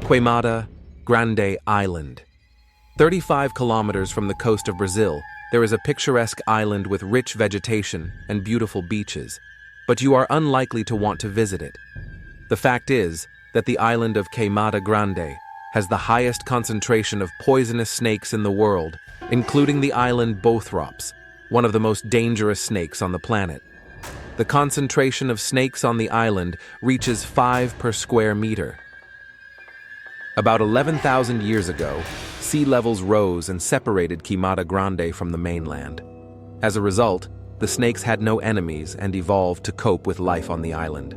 Queimada Grande Island. 35 kilometers from the coast of Brazil, there is a picturesque island with rich vegetation and beautiful beaches, but you are unlikely to want to visit it. The fact is that the island of Queimada Grande has the highest concentration of poisonous snakes in the world, including the island Bothrops, one of the most dangerous snakes on the planet. The concentration of snakes on the island reaches 5 per square meter. About 11,000 years ago, sea levels rose and separated Queimada Grande from the mainland. As a result, the snakes had no enemies and evolved to cope with life on the island.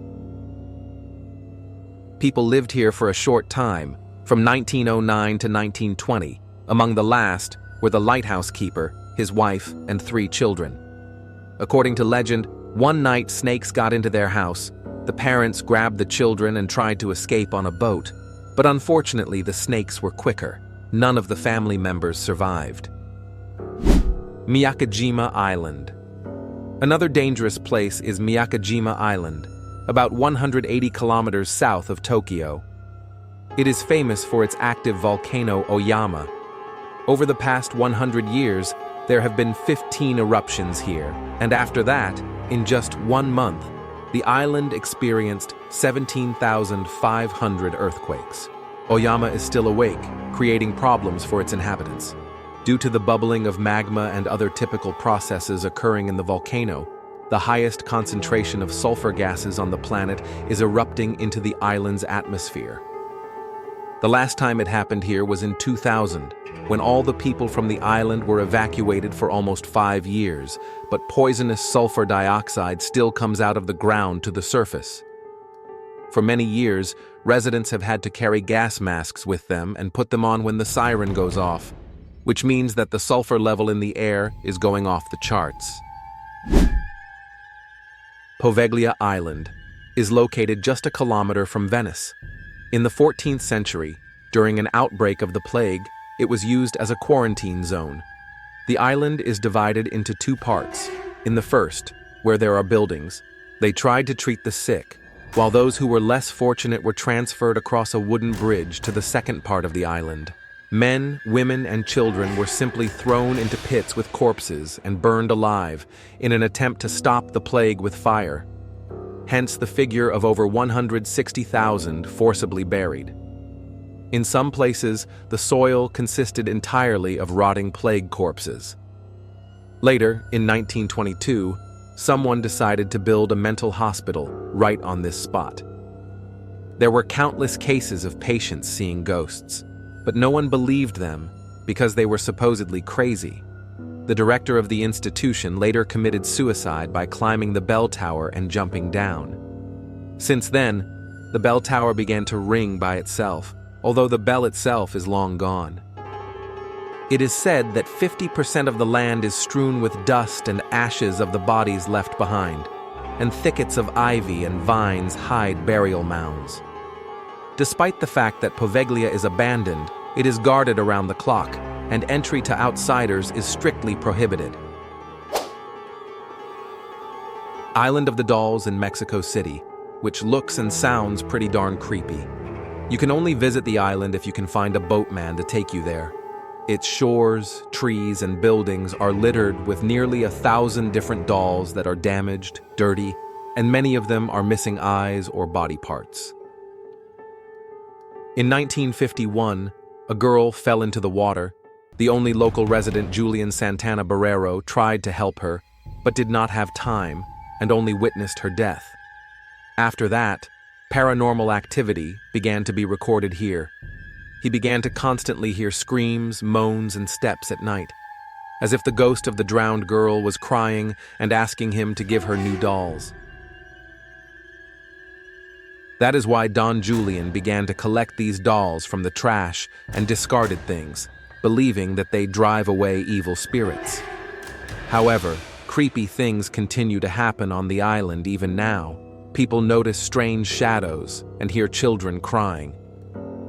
People lived here for a short time, from 1909 to 1920. Among the last were the lighthouse keeper, his wife, and 3 children. According to legend, one night snakes got into their house. The parents grabbed the children and tried to escape on a boat, but unfortunately the snakes were quicker. None of the family members survived. Miyakojima Island. Another dangerous place is Miyakojima Island, about 180 kilometers south of Tokyo. It is famous for its active volcano Oyama. Over the past 100 years, there have been 15 eruptions here, and after that, in just 1 month, the island experienced 17,500 earthquakes. Oyama is still awake, creating problems for its inhabitants. Due to the bubbling of magma and other typical processes occurring in the volcano, the highest concentration of sulfur gases on the planet is erupting into the island's atmosphere. The last time it happened here was in 2000, when all the people from the island were evacuated for almost 5 years, but poisonous sulfur dioxide still comes out of the ground to the surface. For many years, residents have had to carry gas masks with them and put them on when the siren goes off, which means that the sulfur level in the air is going off the charts. Poveglia Island is located just a kilometer from Venice. In the 14th century, during an outbreak of the plague, it was used as a quarantine zone. The island is divided into 2 parts. In the first, where there are buildings, they tried to treat the sick, while those who were less fortunate were transferred across a wooden bridge to the second part of the island. Men, women, and children were simply thrown into pits with corpses and burned alive in an attempt to stop the plague with fire. Hence the figure of over 160,000 forcibly buried. In some places, the soil consisted entirely of rotting plague corpses. Later, in 1922, someone decided to build a mental hospital right on this spot. There were countless cases of patients seeing ghosts, but no one believed them because they were supposedly crazy. The director of the institution later committed suicide by climbing the bell tower and jumping down. Since then, the bell tower began to ring by itself, although the bell itself is long gone. It is said that 50% of the land is strewn with dust and ashes of the bodies left behind, and thickets of ivy and vines hide burial mounds. Despite the fact that Poveglia is abandoned, it is guarded around the clock, and entry to outsiders is strictly prohibited. Island of the Dolls in Mexico City, which looks and sounds pretty darn creepy. You can only visit the island if you can find a boatman to take you there. Its shores, trees, and buildings are littered with nearly 1,000 different dolls that are damaged, dirty, and many of them are missing eyes or body parts. In 1951, a girl fell into the water. The only local resident, Julian Santana Barrero, tried to help her, but did not have time and only witnessed her death. After that, paranormal activity began to be recorded here. He began to constantly hear screams, moans, and steps at night, as if the ghost of the drowned girl was crying and asking him to give her new dolls. That is why Don Julian began to collect these dolls from the trash and discarded things, believing that they drive away evil spirits. However, creepy things continue to happen on the island even now. People notice strange shadows and hear children crying.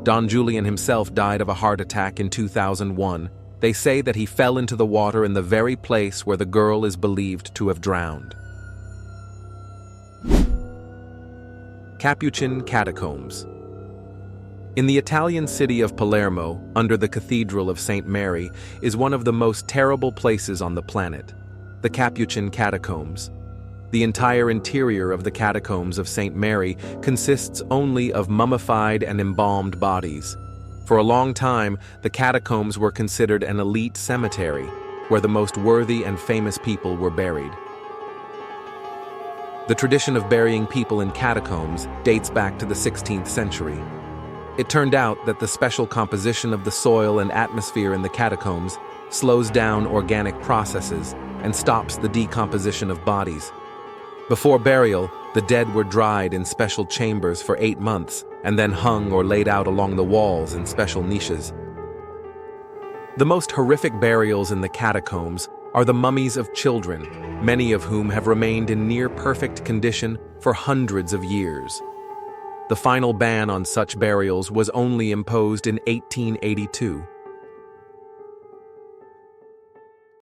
Don Julian himself died of a heart attack in 2001. They say that he fell into the water in the very place where the girl is believed to have drowned. Capuchin Catacombs. In the Italian city of Palermo, under the Cathedral of St. Mary, is one of the most terrible places on the planet, the Capuchin Catacombs. The entire interior of the Catacombs of St. Mary consists only of mummified and embalmed bodies. For a long time, the catacombs were considered an elite cemetery, where the most worthy and famous people were buried. The tradition of burying people in catacombs dates back to the 16th century. It turned out that the special composition of the soil and atmosphere in the catacombs slows down organic processes and stops the decomposition of bodies. Before burial, the dead were dried in special chambers for 8 months and then hung or laid out along the walls in special niches. The most horrific burials in the catacombs are the mummies of children, many of whom have remained in near-perfect condition for hundreds of years. The final ban on such burials was only imposed in 1882.